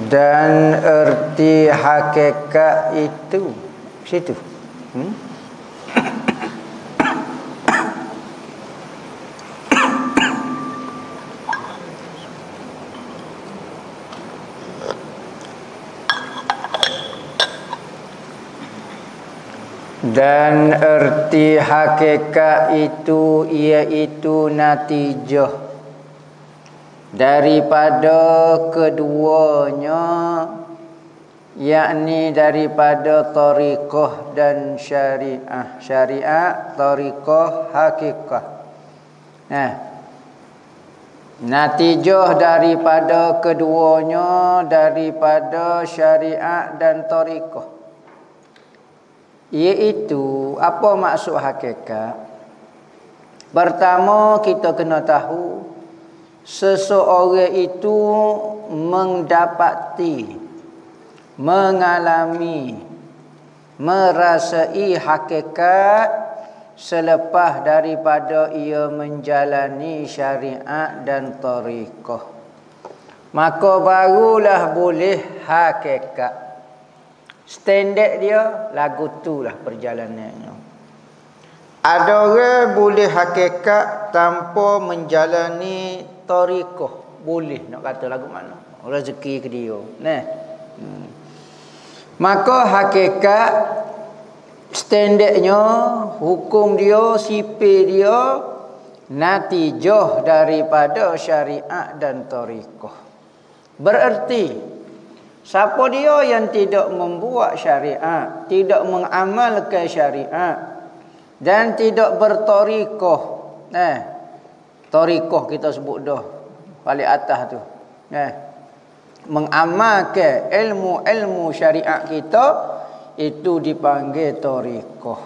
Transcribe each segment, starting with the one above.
Dan erti hakikat itu situ. Dan erti hakikat itu iaitu natijah daripada keduanya, yakni daripada tariqah dan syariah. Syariat, tariqah, hakikat. Natijah daripada keduanya, daripada syariat dan tariqah, iaitu apa maksud hakikat? Pertama, kita kena tahu seseorang itu mendapati, mengalami, merasai hakikat selepas daripada ia menjalani syariat dan tariqah, maka barulah boleh hakikat. Standard dia lagu tu lah perjalanannya. Ada orang boleh hakikat tanpa menjalani tariqah. Boleh nak kata lagu mana? Rezeki ke dia. Maka hakikat standardnya, hukum dia, sipir dia, natijah daripada syariat dan tariqah. Bererti siapa dia yang tidak membuat syariat, tidak mengamalkan syariat dan tidak bertariqah. Tariqah kita sebut dah paling atas tu. Mengamalkan ilmu-ilmu syariat kita, itu dipanggil tariqah.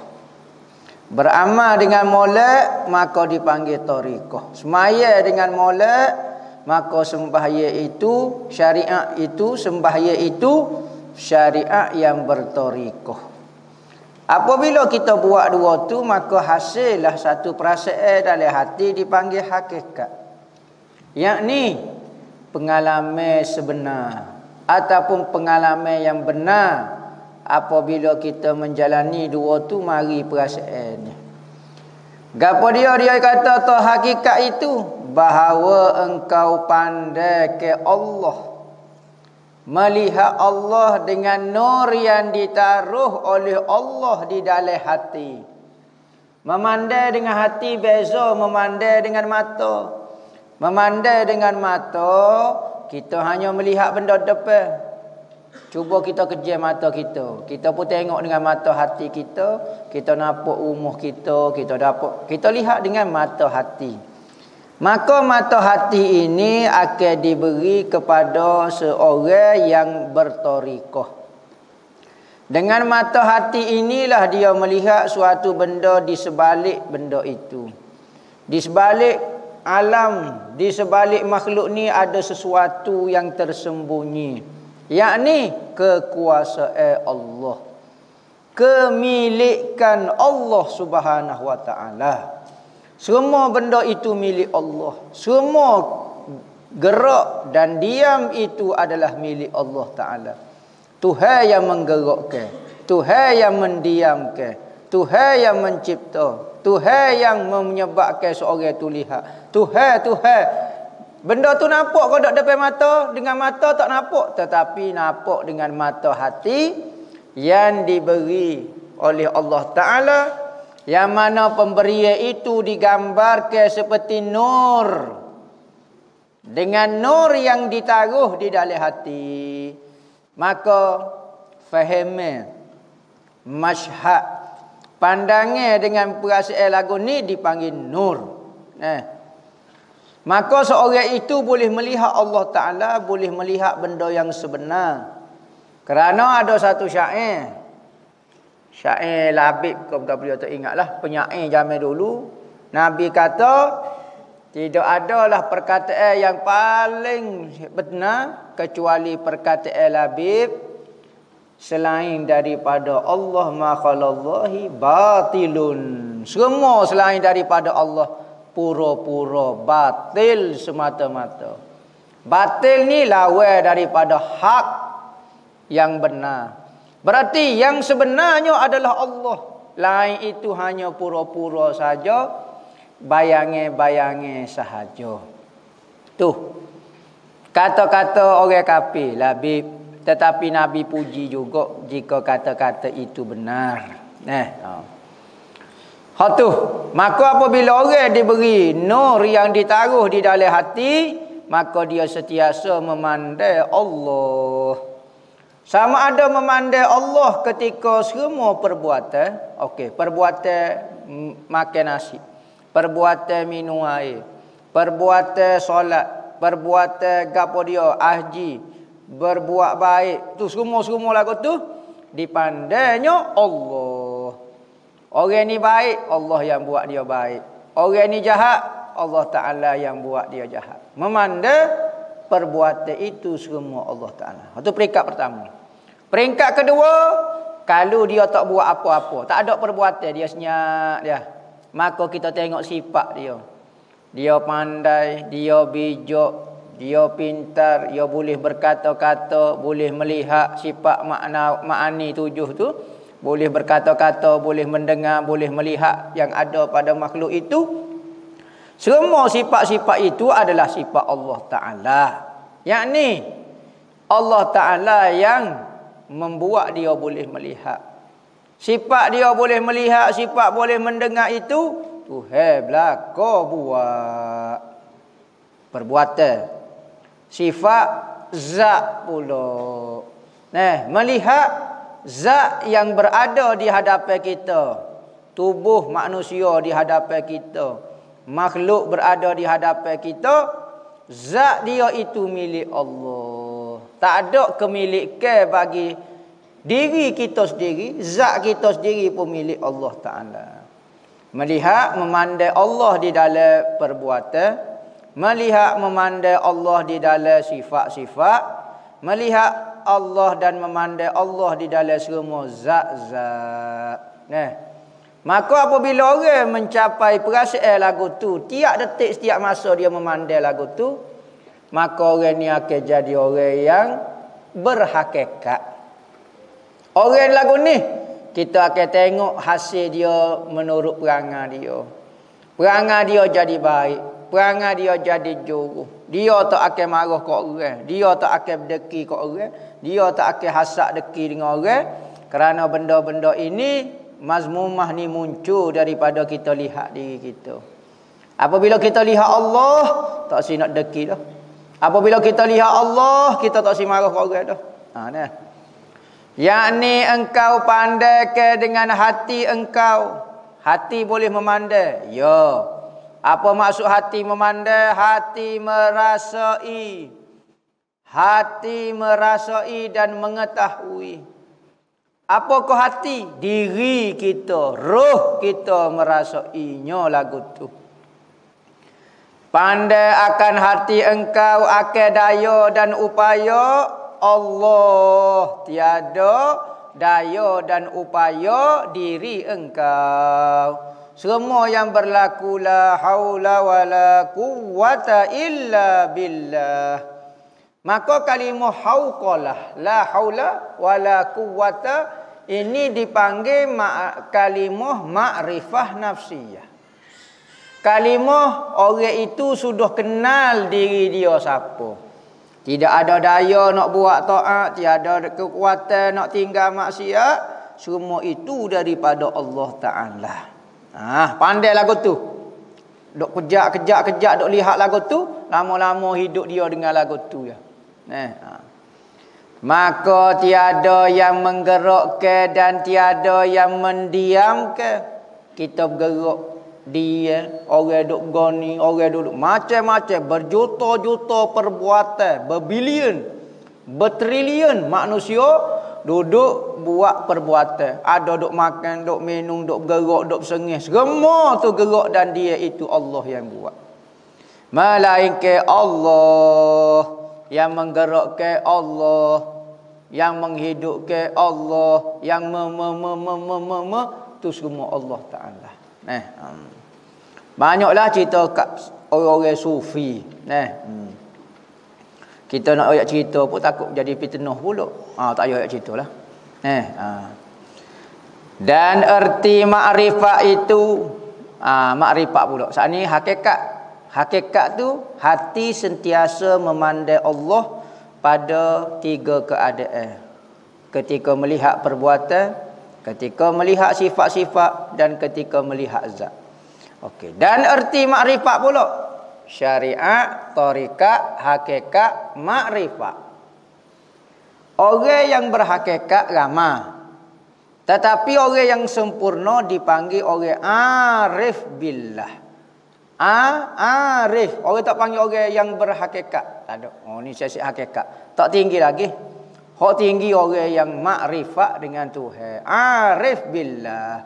Beramal dengan molek, maka dipanggil tariqah. Semaya dengan molek, maka sembahyang itu syariat, itu sembahyang itu syariat yang bertariqah. Apabila kita buat dua tu, maka hasillah satu perasaan dalam hati dipanggil hakikat, yakni pengalaman sebenar ataupun pengalaman yang benar. Apabila kita menjalani dua tu, mari perasaannya. Gapo dia kata tu hakikat itu? Bahawa engkau pandai ke Allah, melihat Allah dengan nur yang ditaruh oleh Allah di dalam hati. Memandai dengan hati beza memandai dengan mata. Memandai dengan mata, kita hanya melihat benda depan. Cuba kita kejam mata kita. Kita pun tengok dengan mata hati kita. Kita nampak rumah kita, kita lihat dengan mata hati. Maka mata hati ini akan diberi kepada seorang yang bertariqah. Dengan mata hati inilah dia melihat suatu benda di sebalik benda itu. Di sebalik alam, di sebalik makhluk ni ada sesuatu yang tersembunyi, yakni kekuasaan Allah, kemilikan Allah Subhanahu wa taala. Semua benda itu milik Allah. Semua gerak dan diam itu adalah milik Allah Ta'ala. Tuhan yang menggerakkan, Tuhan yang mendiamkan, Tuhan yang mencipta, Tuhan yang menyebabkan seorang itu lihat. Tuhan. Benda tu nampak kau tak depan mata, dengan mata tak nampak, tetapi nampak dengan mata hati yang diberi oleh Allah Ta'ala, yang mana pemberian itu digambarkan seperti nur, dengan nur yang ditaruh di dalam hati. Maka faham, masyhad, pandangan dengan perasaan lagu ni dipanggil nur. Maka seorang itu boleh melihat Allah Ta'ala, boleh melihat benda yang sebenar. Kerana ada satu syair Labib, kau beliau tak ingatlah, penyair zaman dulu. Nabi kata, tidak adalah perkataan yang paling benar kecuali perkataan Labib, selain daripada Allah ma khalallahi batilun. Semua selain daripada Allah pura-pura batil semata-mata. Batil ni lawan daripada hak yang benar. Berarti yang sebenarnya adalah Allah. Lain itu hanya pura-pura saja, bayangan-bayangan sahaja. Tuh. Kata-kata orang kafir labib, tetapi Nabi puji juga jika kata-kata itu benar. Tu, maka apabila orang diberi nur yang ditaruh di dalam hati, maka dia sentiasa memandai Allah. Sama ada memandai Allah ketika semua perbuatan, perbuatan makan nasi, perbuatan minum air, perbuatan solat, perbuatan gapo dia haji, berbuat baik, tu semua lagu tu dipandainya Allah. Orang ni baik, Allah yang buat dia baik. Orang ni jahat, Allah Ta'ala yang buat dia jahat. Memandai perbuatan itu semua Allah Ta'ala. Itu peringkat pertama. Peringkat kedua, kalau dia tak buat apa-apa, tak ada perbuatan, dia senyap dia, maka kita tengok sifat dia. Dia pandai, dia bijak, dia pintar, dia boleh berkata-kata, boleh melihat sifat ma'ani 7 tu, boleh berkata-kata, boleh mendengar, boleh melihat yang ada pada makhluk itu. Semua sifat-sifat itu adalah sifat Allah Ta'ala. Yakni Allah Ta'ala yang membuat dia boleh melihat. Sifat dia boleh melihat, sifat boleh mendengar itu Tuhan belaka buat. Perbuatan. Sifat zat pula. Melihat zat yang berada di hadapan kita. Tubuh manusia di hadapan kita. Makhluk berada di hadapan kita. Zat dia itu milik Allah. Tak ada kemilikan bagi diri kita sendiri. Zat kita sendiri pun milik Allah Ta'ala. Melihat, memandai Allah di dalam perbuatan. Melihat, memandai Allah di dalam sifat-sifat. Melihat Allah dan memandai Allah di dalam semua zat-zat. Maka apabila orang mencapai perasaan lagu tu, tiap detik setiap masa dia memandai lagu tu, maka orang ni akan jadi orang yang berhakikat. Orang lagu ni, kita akan tengok hasil dia menurut perangai dia. Perangai dia jadi baik. Perangai dia jadi juru. Dia tak akan marah kat orang. Dia tak akan berdeki kat orang. Dia tak akan hasad deki dengan orang. Kerana benda-benda ini, mazmumah ni muncul daripada kita lihat diri kita. Apabila kita lihat Allah, tak si nak deki dah. Apabila kita lihat Allah, kita tak si marah kat orang dah. Yakni engkau pandai dengan hati engkau. Hati boleh memandai. Ya. Apa maksud hati memandai? Hati merasai. Hati merasai dan mengetahui. Apakah hati? Diri kita, roh kita merasainya lagu tu. Pandai akan hati engkau, akan daya dan upaya Allah. Tiada daya dan upaya diri engkau. Semua yang berlaku la haula wala quwwata illa billah. Maka kalimah hauqalah, la haula wala quwwata, ini dipanggil kalimah ma'rifah nafsiyah. Kalimah orang itu sudah kenal diri dia siapa. Tidak ada daya nak buat taat, tiada kekuatan nak tinggal maksiat. Semua itu daripada Allah Ta'ala. Pandai lagu tu. Duk kejap, duk lihat lagu tu, lama-lama hidup dia dengan lagu tu ya. Maka tiada yang menggerakkan dan tiada yang mendiamkan. Kita bergerak dia, orang duk goni, orang duduk macam-macam, berjuta-juta perbuatan, berbilion, bertrilion manusia duduk buat perbuatan. Ada duk makan, duk minum, duk bergerak, duk bersengih. Semua tu gerak dan dia itu Allah yang buat. Malaikat Allah yang menggerakkan, Allah yang menghidupkan, Allah yang itu semua Allah Ta'ala. Banyaklah cerita kat orang-orang sufi. Kita nak ayat cerita pun takut jadi fitnah pula. Tak payah ayat cerita lah. Dan erti makrifat itu makrifat pula. Saat ni hakikat. Hakikat tu hati sentiasa memandai Allah pada 3 keadaan. Ketika melihat perbuatan, ketika melihat sifat-sifat dan ketika melihat zat. Okey, dan erti makrifat pula. Syariat, tarikat, hakikat, makrifat. Orang yang berhakikat ramai. Tetapi orang yang sempurna dipanggil orang arif billah. Arif. Orang tak panggil orang yang berhakikat. Tak ada. Ni sesi hakikat. Tak tinggi lagi. Hak tinggi orang yang makrifat dengan Tuhan. Arif billah.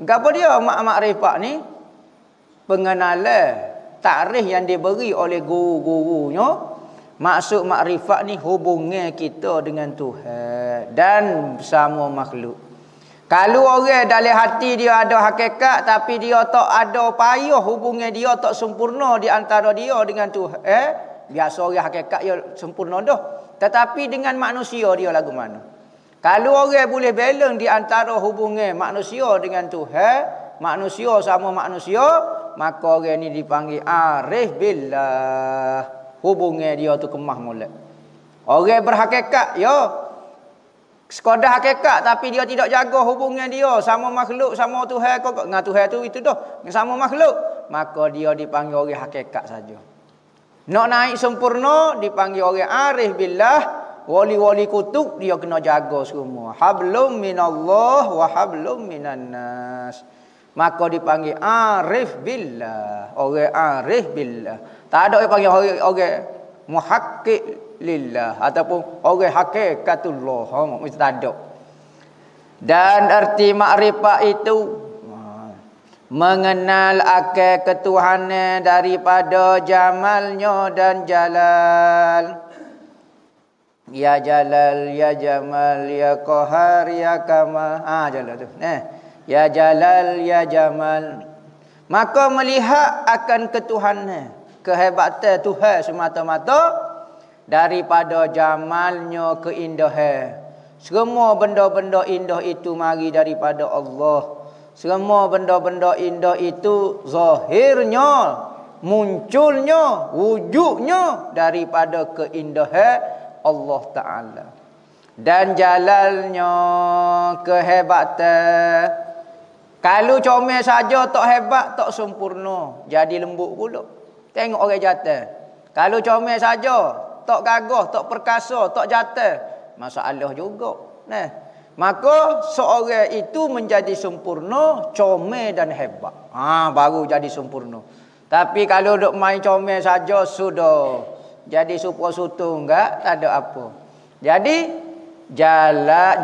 Apa dia makrifat ni? Pengenalan, takrif yang diberi oleh guru-gurunya. Maksud makrifat ni hubungan kita dengan Tuhan dan bersama makhluk. Kalau orang dalam hati dia ada hakikat tapi dia tak ada payah, hubungan dia tak sempurna di antara dia dengan Tuhan. Biasa orang hakikat dia sempurna dah. Tetapi dengan manusia dia lagu mana? Kalau orang boleh balance di antara hubungan manusia dengan Tuhan, manusia sama manusia, maka orang ni dipanggil arif billah. Hubungan dia tu kemah molek. Orang berhakikat ya sekadar hakikat tapi dia tidak jaga hubungan dia sama makhluk, sama Tuhan dengan Tuhan tu itu dah sama makhluk, maka dia dipanggil orang hakikat saja. Nak naik sempurna dipanggil orang arif billah. Wali-wali kutub dia kena jaga semua. Hablum minallah wa hablum minan nas. Maka dipanggil arif billah. Orang arif billah. Tak ada orang panggil orang muhakkik lillah ataupun orang hakikatullah. Mesti tak ada. Dan erti makrifat itu mengenal akal ketuhanan daripada jamalnya dan jalal. Ya jalal, ya jamal, ya qahar, ya kamal. Jalal tu. Ya jalal, ya jamal. Maka melihat akan ketuhanan, kehebatan Tuhan semata-mata daripada jamalnya, keindahan. Semua benda-benda indah itu mari daripada Allah. Semua benda-benda indah itu zahirnya, munculnya, wujudnya daripada keindahan Allah Ta'ala. Dan jalalnya, kehebatan. Kalau comel saja tak hebat, tak sempurna, jadi lembut pula. Tengok orang jatuh. Kalau comel saja, tak gagah, tak perkasa, tak jatuh, masalah juga. Maka seorang itu menjadi sempurna, comel dan hebat. Baru jadi sempurna. Tapi kalau duk main comel saja sudah jadi supra sutung enggak, tak ada apa. Jadi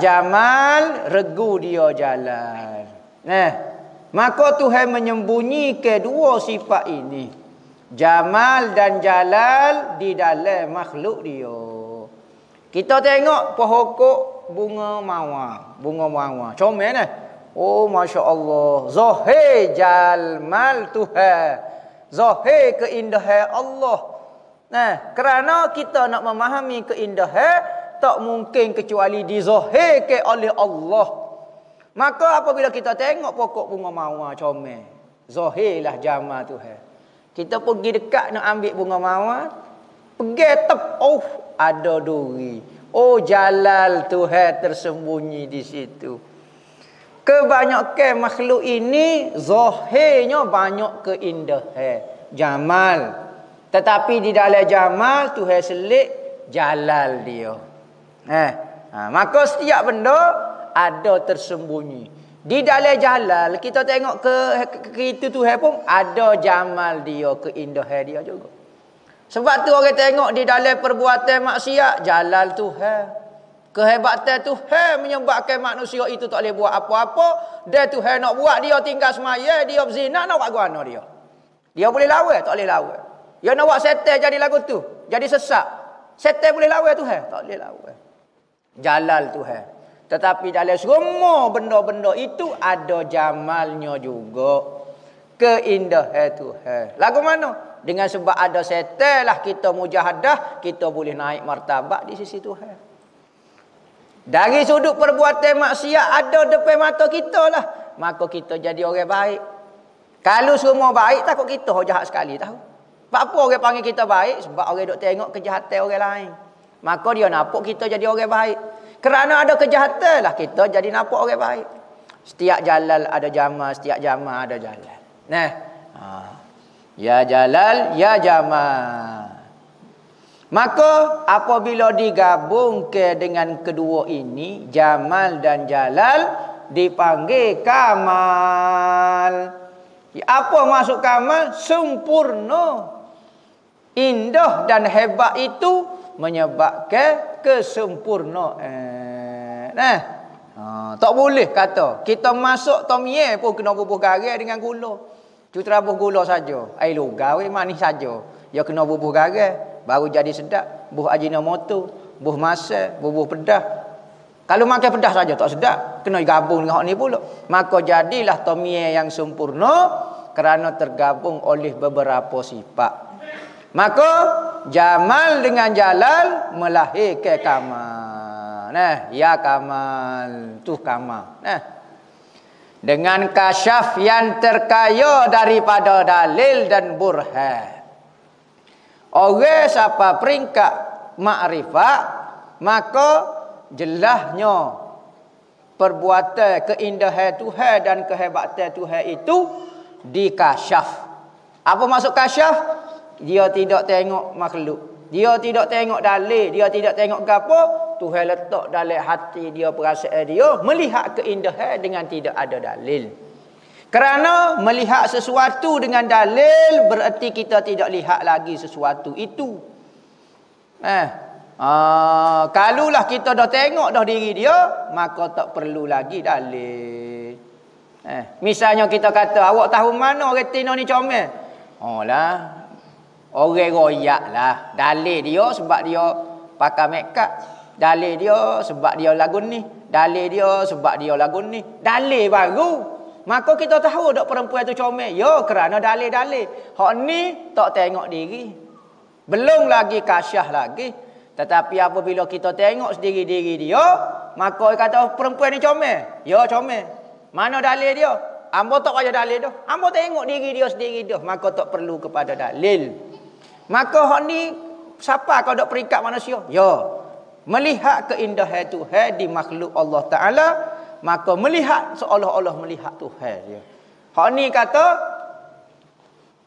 jamal regu dia jalan. Maka Tuhan menyembunyikan dua sifat ini, jamal dan jalal, di dalam makhluk dia. Kita tengok pokok bunga mawar, comel oh masya-Allah, zahir jamal Tuhan, zahir keindahan Allah. Kerana kita nak memahami keindahan tak mungkin kecuali dizahirkan oleh Allah. Maka apabila kita tengok pokok bunga mawar comel, zahirlah jamal Tuhan. Kita pergi dekat nak ambil bunga mawar, pergi ada duri. Jalal Tuhan tersembunyi di situ. Kebanyakan makhluk ini zahirnya banyak keindahan, jamal. Tetapi di dalam jamal Tuhan selit jalal dia. Maka setiap benda ada tersembunyi. Di dalam jalal kita tengok ke itu Tuhan pun ada jamal dia, keindahan dia juga. Sebab tu orang tengok di dalam perbuatan maksiat, jalal Tuhan, kehebatan Tuhan menyebabkan manusia itu tak boleh buat apa-apa. Dan Tuhan nak buat dia tinggal semaya, dia berzina, nak buat guana dia. Dia boleh lawan, tak boleh lawan. Dia nak buat setan jadi lagu tu, jadi sesak. Setan boleh lawan Tuhan? Tak boleh lawan. Jalal Tuhan. Tetapi dalam semua benda-benda itu ada jamalnya juga. keindahan Tuhan. Lagu mana? Dengan sebab ada setan lah kita mujahadah, kita boleh naik martabat di sisi Tuhan. Dari sudut perbuatan maksiat ada depan mata kita lah, maka kita jadi orang baik. Kalau semua baik, takut kita jahat sekali tahu. Sebab apa orang panggil kita baik? Sebab orang duk tengok kejahatan orang lain. Maka dia nampak kita jadi orang baik. Kerana ada kejahatan lah kita jadi nampak orang baik. Setiap jalan ada jamal, setiap jamal ada jalan. Nah, ya Jalal, ya Jamal. Maka apabila digabungkan dengan kedua ini, Jamal dan Jalal, dipanggil Kamal. Apa maksud Kamal? Sempurna. Indah dan hebat itu menyebabkan kesempurnaan. Tak boleh kata kita masuk tom ye pun kena bubuh garam dengan gula. Cuma bubuh gula saja. Air logar manis saja. Ya kena bubuh garam baru jadi sedap. Bubuh ajinomoto, bubuh masak, bubuh pedas. Kalau makan pedas saja tak sedap, kena gabung dengan hak ni pula. Maka jadilah tom ye yang sempurna kerana tergabung oleh beberapa sifat. Maka Jamal dengan Jalal melahirkan Kamal. Nah, ya Kamal, tu Kamal. Nah, dengan kasyaf yang terkaya daripada dalil dan burhan. Orang siapa peringkat makrifat, maka jelasnya perbuatan keindahan Tuhan dan kehebatan Tuhan itu dikasyaf. Apa maksud kasyaf? Dia tidak tengok makhluk, dia tidak tengok dalil, dia tidak tengok gapo. Tuhan letak dalam hati dia, perasaan dia melihat keindahan dengan tidak ada dalil. Kerana melihat sesuatu dengan dalil berarti kita tidak lihat lagi sesuatu itu. Kalulah kita dah tengok dah diri dia, maka tak perlu lagi dalil. Misalnya kita kata, awak tahu mana orang Tino ni comel? Oh lah, orang royak lah. Dalil dia sebab dia pakai make up. Dalil dia sebab dia lagu ni. Dalil dia sebab dia lagu ni. Dalil baru. Maka kita tahu tak perempuan tu comel. Ya, kerana dalil-dalil. Hak ni tak tengok diri. Belum lagi kasyah lagi. Tetapi apabila kita tengok sendiri diri dia, maka kata perempuan ni comel. Ya, comel. Mana dalil dia? Ambo tak payah dalil dah. Ambo tengok diri dia sendiri dah. Maka tak perlu kepada dalil. Maka hak ni siapa kau dak peringkat manusia? Ya. Melihat keindahan Tuhan di makhluk Allah Ta'ala, maka melihat seolah-olah melihat Tuhan dia. Hak ni kata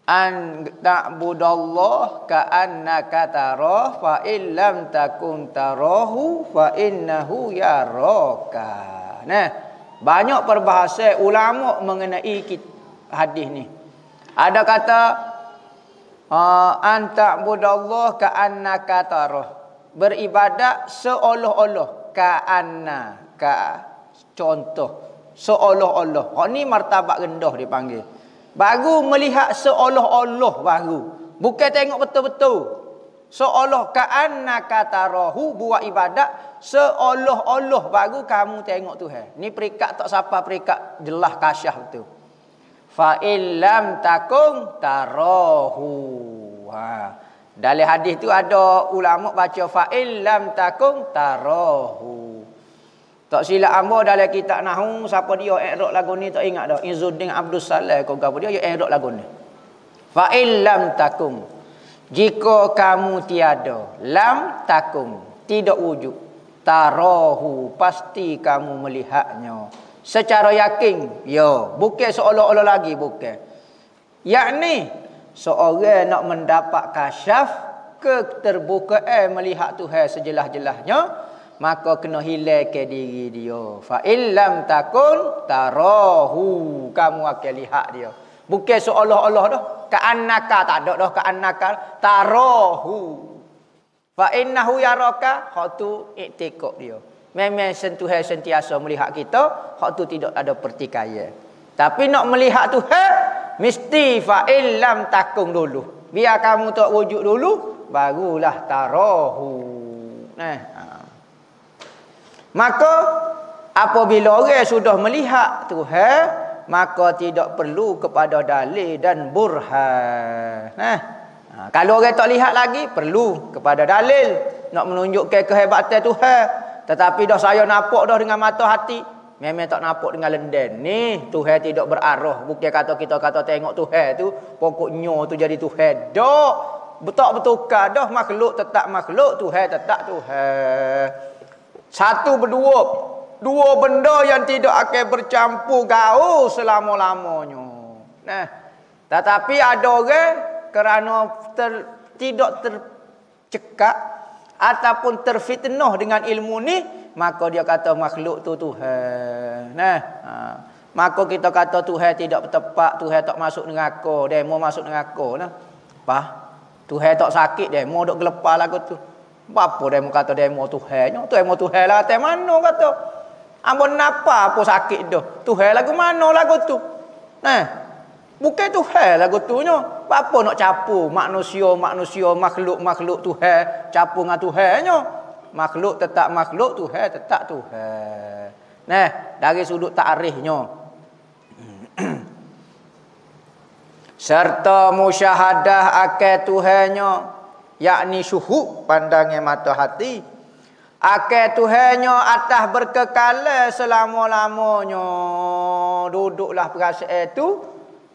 an ta'budallah ka'annaka tarah fa illam takun tarahu fa innahu yaraka. Nah, banyak perbahasan ulama mengenai hadis ni. Ada kata an ta'budallah ka'annaka tarah, beribadat seolah-olah, ka'anna, contoh, seolah-olah. Hak ni martabat rendah dipanggil. Baru melihat seolah-olah baru. Bukan tengok betul-betul. Seolah ka'annaka tarahu, buat ibadat seolah-olah baru kamu tengok Tuhan. Ni perikat tak siapa perikat jelas kasyah betul. Fa illam takum tarahu. Dalam hadis tu ada ulama baca fa illam takum tarahu. Tak silap ambo dalam kitab nahwu siapa dia i'rab lagu ni tak ingat dah. Izzuddin Abdul Salam kau gapo dia i'rab lagu ni. Fa illam takum, jika kamu tiada, lam takum, tidak wujud, tarahu, pasti kamu melihatnya secara yakin. Ya, bukan seolah-olah lagi, bukan. Yakni seorang nak mendapat kasyaf, keterbukaan melihat Tuhan sejelas-jelasnya, maka kena hilangkan diri dia. Fa illam takun tarahu, kamu akan lihat dia. Bukan seolah-olah dah. Ka'annaka tak ada dah, ka'annaka tarahu. Fa innahu yaraka, hak tu iktikad dia. Memang Tuhan sentiasa melihat kita, hak tu tidak ada pertikaian. Tapi nak melihat Tuhan mesti fa illam takun dulu. Biar kamu tak wujud dulu, barulah tarahu. Maka apabila orang sudah melihat Tuhan, maka tidak perlu kepada dalil dan burhan. Kalau orang tak lihat lagi, perlu kepada dalil nak menunjukkan kehebatan Tuhan. Tetapi dah saya nampak dah dengan mata hati, memang tak nampak dengan lenden. Ni Tuhan tidak berarah. Bukan kata kita kata tengok Tuhan tu pokoknya tu jadi Tuhan. Dak, betul-betul dah makhluk tetap makhluk, Tuhan tetap Tuhan. Satu berdua. Dua benda yang tidak akan bercampur gaul selama-lamanya. Tetapi ada orang kerana tidak tercekak ataupun terfitnah dengan ilmu ni, maka dia kata makhluk tu Tuhan. Maka kita kata Tuhan tidak tepat, Tuhan tak masuk neraka, demo masuk neraka. Apa? Tuhan tak sakit, demo duk gelepar lagu tu. Apa demo kata demo Tuhan? Demo Tuhan lah, teh mana kata? Ambon napa apa sakit tu? Tuhan lagu mana lagu tu? Bukan Tuhan lagu tu nyo. Apa nak capu manusia makhluk Tuhan capu dengan Tuhan nyo? Makhluk tetap makhluk, Tuhan tetap Tuhan. Dari sudut ta'rikhnya. Serta musyahadah akal Tuhannya, yakni syuhud pandangnya mata hati. Akal Tuhannya atas berkekalan selama-lamanya. Duduklah perasaan itu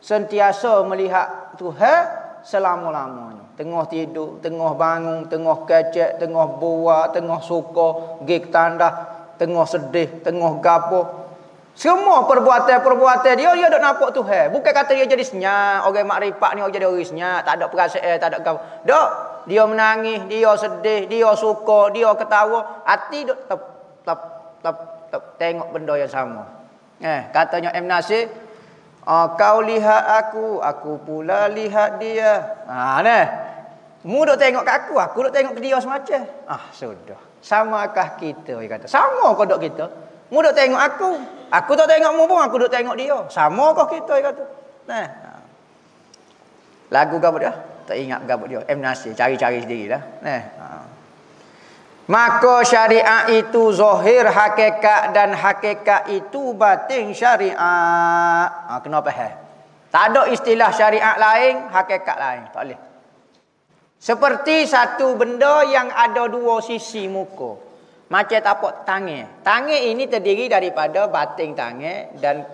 sentiasa melihat Tuhan selama-lamanya. Tengah tidur, tengah bangun, tengah kecek, tengah buat, tengah suka, gig tanda, tengah sedih, tengah gapo. Semua perbuatan-perbuatan dia dok nampak Tuhan. Bukan kata dia jadi senyap, orang makrifat ni orang jadi orang senyap, tak ada perasaan, tak ada gapo. Dok, dia menangis, dia sedih, dia suka, dia ketawa, hati duk tep tengok benda yang sama. Katanya M Nasir, kau lihat aku pula lihat dia. Mu duk tengok kat aku duk tengok ke dia semacam. Sudah. Samakah kita? Dia kata, sama kau duk kita. Mu duk tengok aku tak tengok mu pun, aku duk tengok dia. Sama kau kita? Dia kata. Lagu gapo dia? Tak ingat gapo dia. M Nasir cari-cari sendirilah. Maka syariat itu zahir hakikat dan hakikat itu batin syariat. Kena faham. Tak ada istilah syariat lain, hakikat lain. Tak boleh. Seperti satu benda yang ada dua sisi muka. Macam tapak tangan. Tangan ini terdiri daripada batin tangan dan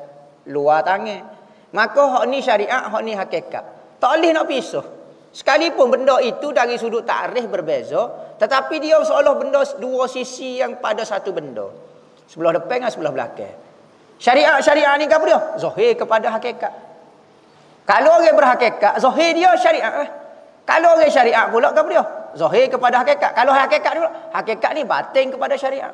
luar tangan. Maka hak ni syariat, hak ni hakikat. Tak boleh nak pisah. Sekalipun benda itu dari sudut ta'rif berbeza, tetapi dia seolah benda dua sisi yang pada satu benda. Sebelah depan dan sebelah belakang. Syariat ni apa dia? Zahir kepada hakikat. Kalau orang berhakikat, zahir dia syariat. Kalau orang syariat pula apa dia? Zahir kepada hakikat. Kalau hakikat pula, hakikat ni batin kepada syariat.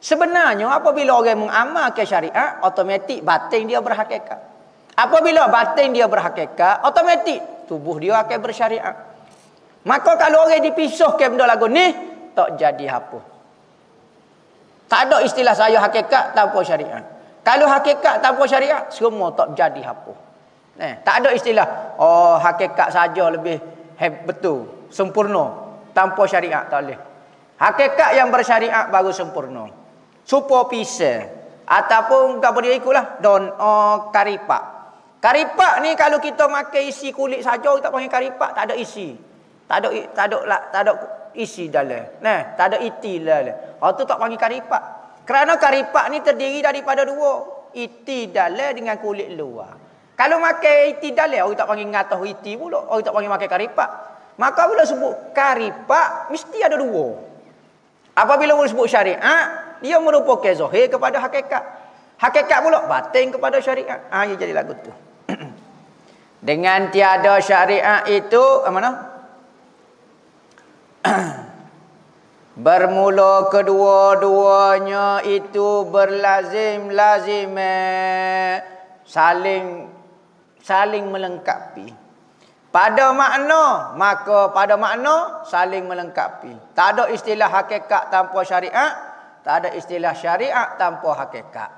Sebenarnya apabila orang mengamalkan syariat, automatik batin dia berhakikat. Apabila batin dia berhakikat, automatik tubuh dia akan bersyariat. Maka kalau orang dipisahkan benda lagu ni, tak jadi apa. Tak ada istilah saya hakikat tanpa syariat. Kalau hakikat tanpa syariat, semua tak jadi apa. Tak ada istilah hakikat saja lebih betul, sempurna tanpa syariat, tak boleh. Hakikat yang bersyariat baru sempurna. Supo pisah ataupun apa dia ikutlah karipak. Karipak ni kalau kita makan isi kulit saja, kita panggil karipak, tak ada isi. Tak ada isi dalam. Tak ada iti dalam. Tu tak panggil karipak. Kerana karipak ni terdiri daripada dua, iti dalam dengan kulit luar. Kalau makan iti dalam, orang tak panggil ngatah iti pula, orang tak panggil makan karipak. Maka bila sebut karipak, mesti ada dua. Apabila sebut syariat, dia merupakan zahir kepada hakikat. Hakikat pula batin kepada syariat. Ia jadi lagu tu. Dengan tiada syariat itu mana? Bermula kedua-duanya itu berlazim saling melengkapi. Pada makna, maka pada makna saling melengkapi. Tak ada istilah hakikat tanpa syariat, tak ada istilah syariat tanpa hakikat.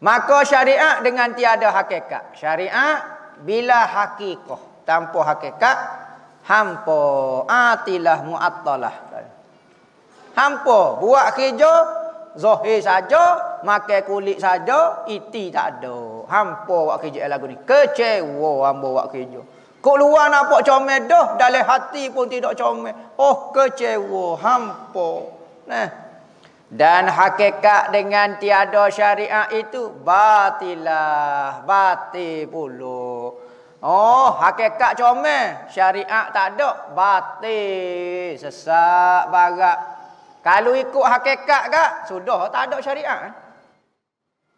Maka syariat dengan tiada hakikat. Syariat bila hakikah, tanpa hakikat hampa, atilah mu'attalah. Hampa buat kerja zahir saja, makan kulit saja, iti tak ada. Hampa buat kerja lagu ni. Kecewa hamba buat kerja. Kok luar nampak comel dah, dalam hati pun tidak comel. Oh, kecewa hampa. Nah. Dan hakikat dengan tiada syariat itu batilah, batil pula. Oh, hakikat comel, syariat tak ada, batil, sesat barat. Kalau ikut hakikat kak, sudah tak ada syariat.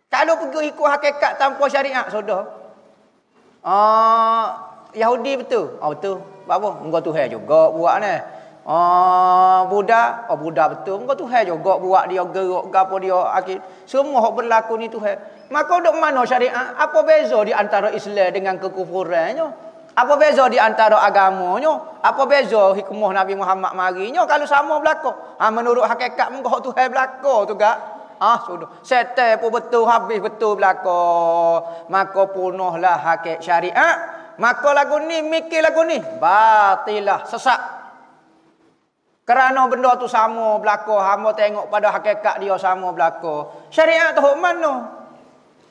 Kalau pergi ikut hakikat tanpa syariat, sudah. Yahudi betul. Betul. Apa? Engkau Tuhan juga buat ni. Buddha, Buddha betul. Engkau Tuhan juga buat dia gerak gapo dia akhir. Semua hak berlaku ni Tuhan. Maka dok mana syariat? Apa beza di antara Islam dengan kekufurannya? Apa beza di antara agamanya? Apa beza hikmah Nabi Muhammad marinya kalau sama berlaku? Menurut hakikat engkau Tuhan berlaku tu gak? Sudah. Setan pun betul, habis betul berlaku. Maka punahlah hakikat syariat. Maka lagu ni, mikir lagu ni, batilah, sesat. Kerana benda tu sama berlaku, hamba tengok pada hakikat dia sama berlaku. Syariat tu mana?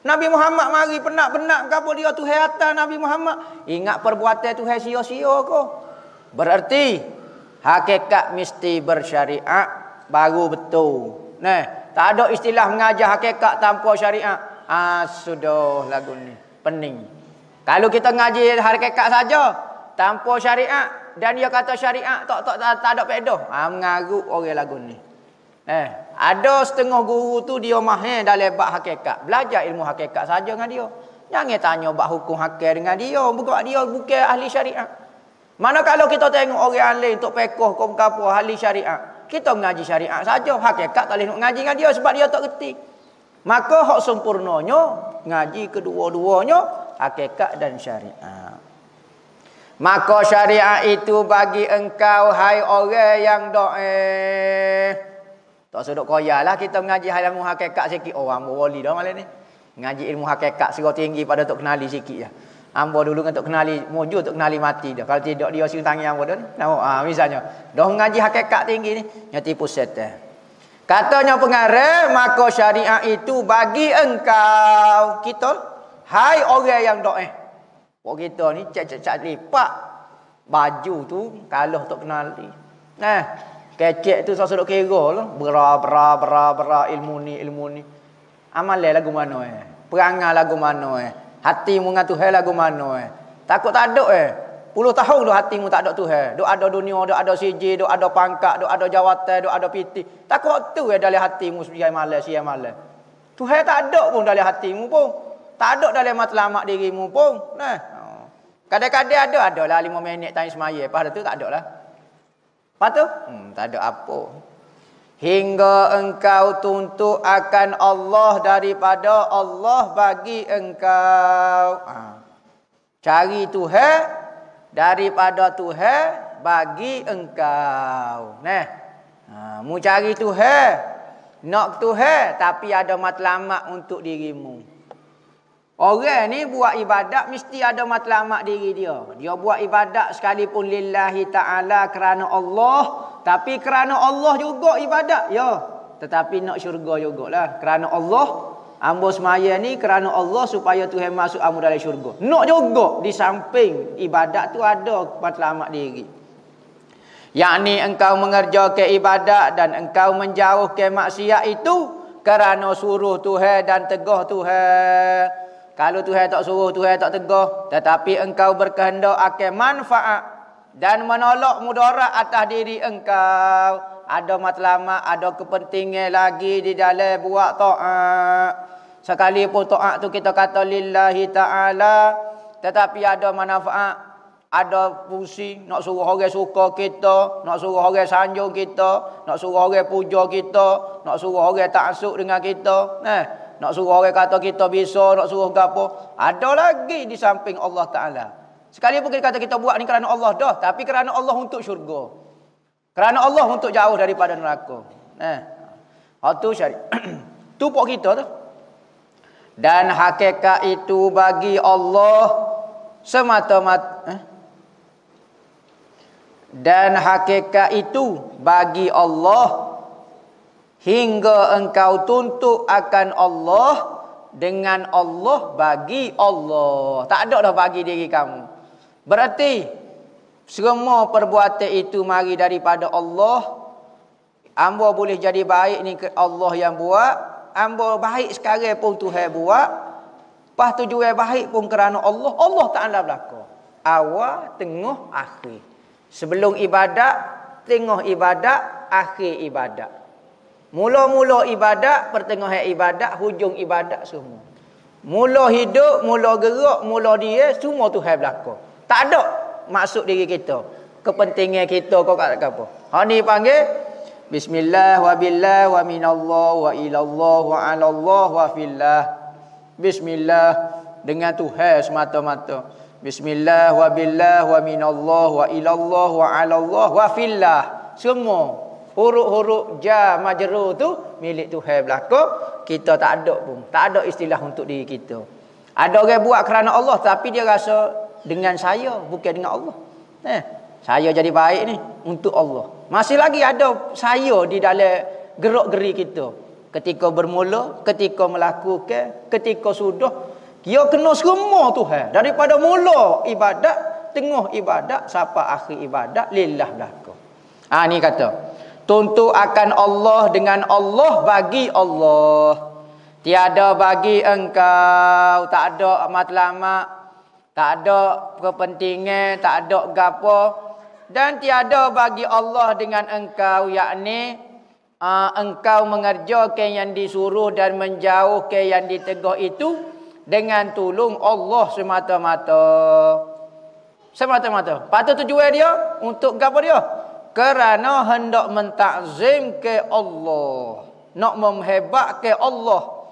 Nabi Muhammad mari penak-penak ke apa dia Tuhan atas Nabi Muhammad. Ingat perbuatan Tuhan sia-sia ke? Berarti hakikat mesti bersyariat baru betul. Nah, tak ada istilah mengajar hakikat tanpa syariat. Sudah lagu ni pening. Kalau kita ngaji hakikat saja tanpa syariat dan dia kata syariat tak ada faedah. Mengarut orang lagu ni. Ada setengah guru tu dia mahir dalam bab hakikat. Belajar ilmu hakikat saja dengan dia. Jangan tanya bab hukum hakik dengan dia. Bukan dia bukan ahli syariat. Mana kalau kita tengok orang lain untuk pekoh kau apa ahli syariat. Kita mengaji syariat saja. Hakikat tak boleh nak ngaji dengan dia sebab dia tak reti. Maka hak sempurnanya ngaji kedua-duanya hakikat dan syariat. Maka syariat itu bagi engkau hai orang yang tak sedok koyalah kita mengaji ilmu hakikat sikit. Orang wali dah malam ni. Ngaji ilmu hakikat serah tinggi pada tok kenali sikit je. Hamba dulu kan tok kenali mujur tok kenali mati dah. Kalau tidak dia sing tangi hamba dah ni. Misalnya dah mengaji hakikat tinggi ni, nya tipu setan. Katanya pengarah, maka syariat itu bagi engkau kita hai orang yang Pok kita ni cak-cak lipat baju tu kalah tok kenali. Kecek tu saya sudah kira lah. Bera ilmu ni. Amal lagu mana perangai lagu mana hatimu dengan Tuhan lagu mana takut tak ada puluh tahun dah hatimu tak ada Tuhan. Duk ada dunia, duk ada siji, duk ada pangkat, duk ada jawatan, duk ada piti. Takut tu dalam hatimu siang malam. Tuhan tak ada pun dalam hatimu pun. Tak ada dalam matlamat dirimu pun. Kadang-kadang adalah 5 minit time semaya. Lepas tu tak ada lah. Lepas tu? Tak ada apa. Hingga engkau tuntut akan Allah daripada Allah bagi engkau. Cari Tuhan daripada Tuhan bagi engkau. Mu cari Tuhan. Nak Tuhan tapi ada matlamat untuk dirimu. Orang ni buat ibadat mesti ada matlamat diri dia. Dia buat ibadat sekalipun lillahi ta'ala kerana Allah. Tapi kerana Allah juga ibadat. Ya. Tetapi nak syurga jugalah. Kerana Allah. Ambo semaya ni kerana Allah supaya Tuhan masuk ambo dalam syurga. Nak juga di samping ibadat tu ada matlamat diri. Yakni engkau mengerjakan ibadat dan engkau menjauhkan maksiat itu kerana suruh Tuhan dan tegah Tuhan. Kalau Tuhan tak suruh, Tuhan tak tegah, tetapi engkau berkehendak akan manfaat dan menolak mudarat atas diri engkau. Ada matlamat, ada kepentingan lagi di dalam buat taat. Sekalipun taat tu kita kata lillahi ta'ala, tetapi ada manfaat, ada fungsi, nak suruh orang suka kita, nak suruh orang sanjung kita, nak suruh orang puja kita, nak suruh orang taksub dengan kita. Nak suruh orang kata kita bisa, nak suruh gapo. Ada lagi di samping Allah Ta'ala. Sekalipun kita kata kita buat ni kerana Allah dah. Tapi kerana Allah untuk syurga. Kerana Allah untuk jauh daripada neraka. Itu syariat. Itu pok kita tu. Dan hakikat itu bagi Allah semata-mata. Dan hakikat itu bagi Allah hingga engkau tuntut akan Allah dengan Allah bagi Allah. Tak ada dah bagi diri kamu. Berarti semua perbuatan itu mari daripada Allah. Hamba boleh jadi baik ni Allah yang buat. Hamba baik sekarang pun Tuhan buat. Lepas tujuan baik pun kerana Allah. Allah Ta'ala berlaku. Awal, tengah, akhir. Sebelum ibadat, tengah ibadat, akhir ibadat. Mula-mula ibadat, pertengahan ibadat, hujung ibadat semua. Mula hidup, mula gerak, mula dia, semua Tuhan berlaku. Tak ada maksud diri kita. Kepentingan kita kau kat apa. Ha ni panggil bismillah wa billah wa minallah wa ilallah wa alallah wa fillah. Bismillah dengan Tuhan semata-mata. Bismillah wa billah wa minallah wa ilallah wa alallah wa fillah. Semua huruf-huruf jar majrur tu milik Tuhan belaka. Kita tak ada pun. Tak ada istilah untuk diri kita. Ada orang buat kerana Allah tapi dia rasa dengan saya bukan dengan Allah. Saya jadi baik ni untuk Allah. Masih lagi ada saya di dalam gerak-geri kita. Ketika bermula, ketika melakukan, ketika sudah, dia kena semua Tuhan. Daripada mula ibadat, tengah ibadat, sampai akhir ibadat, lillah belaka. Ni kata, tuntut akan Allah dengan Allah bagi Allah. Tiada bagi engkau, tak ada matlamat, tak ada kepentingan, tak ada gapo. Dan tiada bagi Allah dengan engkau, yakni engkau mengerjakan yang disuruh dan menjauhkan yang ditegah itu dengan tolong Allah semata-mata. Semata-mata. Patut tujuan dia untuk gapo dia? Kerana hendak mentakzim ke Allah, nak memhebat ke Allah.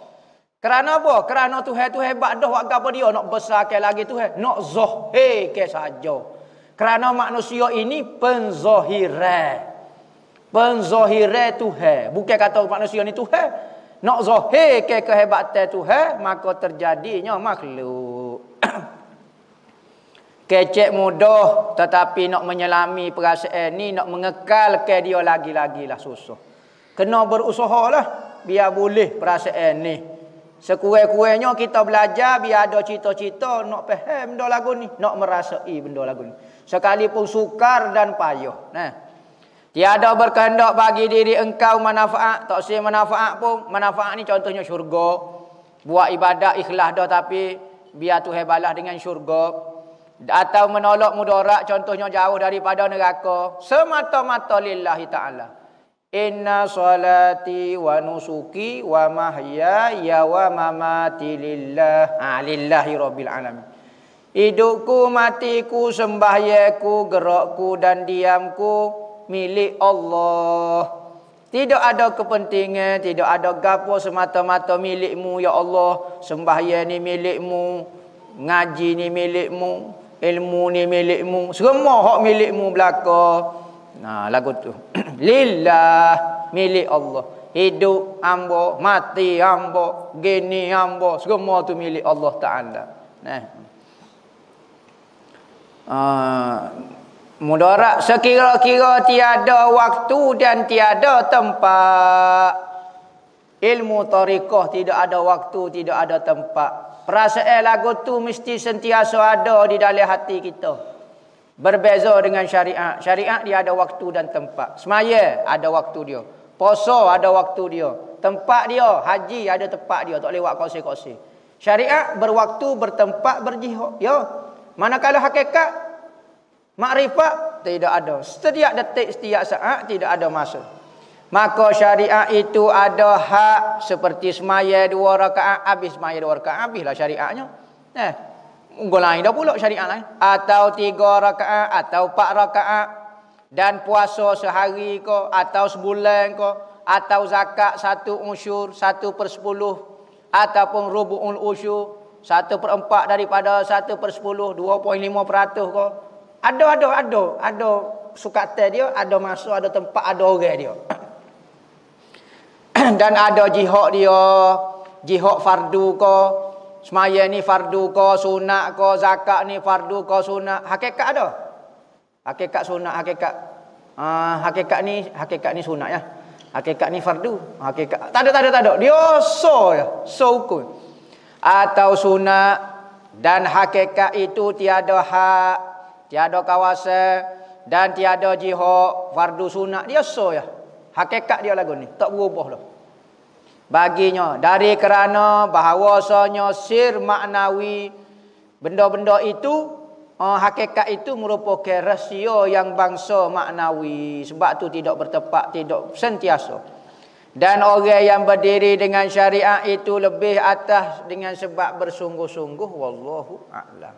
Kerana apa? Kerana Tuhan tu hebat dah, buat gapo dia nak besarkan lagi Tuhan, nak zahir ke saja. Kerana manusia ini penzahiran. Penzahiran Tuhan. Bukan kata manusia ni Tuhan. Nak zahir ke kehebatan Tuhan, maka terjadinya makhluk. Kecek mudah, tetapi nak menyelami perasaan ni, nak mengekalkan dia lagi-lagi lah susah. Kena berusaha lah, biar boleh perasaan ni. Sekurang-kurangnya kita belajar biar ada cita-cita nak faham benda lagu ni, nak merasai benda lagu ni. Sekalipun sukar dan payah. Tiada berkehendak bagi diri engkau manfaat, tak sih manfaat pun. Manfaat ni contohnya syurga. Buat ibadat ikhlas dah tapi biar Tuhan balas dengan syurga. Atau menolak mudarat, contohnya jauh daripada neraka. Semata-mata lillahi ta'ala. Inna salati wa nusuki wa mahyaya wa mamati lillah. Lillahi rabbil alamin. Hidupku, matiku, sembahyaku, gerakku dan diamku milik Allah. Tidak ada kepentingan, tidak ada gapo, semata-mata milikmu ya Allah. Sembahyang ni milikmu, ngaji ni milikmu, ilmu ni milikmu, semua hak milikmu belaka. Lagu tu. Lillah, milik Allah. Hidup hamba, mati hamba, gini hamba, semua tu milik Allah Ta'ala. Mudarat sekira-kira tiada waktu dan tiada tempat. Ilmu tariqah tidak ada waktu, tidak ada tempat. Perasaan lagu tu mesti sentiasa ada di dalam hati kita. Berbeza dengan syariat. Syariat dia ada waktu dan tempat. Semaya ada waktu dia. Puasa ada waktu dia. Tempat dia, haji ada tempat dia, tak lewat koseh-koseh. Syariat berwaktu, bertempat, berjihad. Ya. Manakala hakikat makrifat tidak ada. Setiap detik, setiap saat tidak ada masa. Maka syariat itu ada hak seperti semaya 2 rakaat, habis semaya 2 rakaat, habislah syariatnya. Unggul lain dah pula syariat lain. Atau 3 rakaat, atau 4 rakaat. Dan puasa sehari ko, atau sebulan ko, atau zakat 1 usyur, 1/10, ataupun rubu'ul usyur, 1/4 daripada 1/10, 2.5% ko. Ada sukatan dia, ada masa, ada tempat, ada orang dia. Dan ada jihad dia, jihad fardu ko. Semaya ni fardu ko, sunat ko, zakat ni fardu ko, sunat. Hakikat ada. Hakikat sunat, hakikat ni sunat ya. Hakikat ni fardu. Hakikat tak ada. Dia so ya, so hukum. Atau sunat dan hakikat itu tiada hak, tiada kawasan dan tiada jihad, fardu sunat dia so ya. Hakikat dia lagu ni tak berubah dah. Baginya dari kerana bahawasanya sir maknawi benda-benda itu hakikat itu merupakan rahsia yang bangsa maknawi, sebab tu tidak bertepat, tidak sentiasa. Dan orang yang berdiri dengan syariat itu lebih atas dengan sebab bersungguh-sungguh, wallahu a'lam.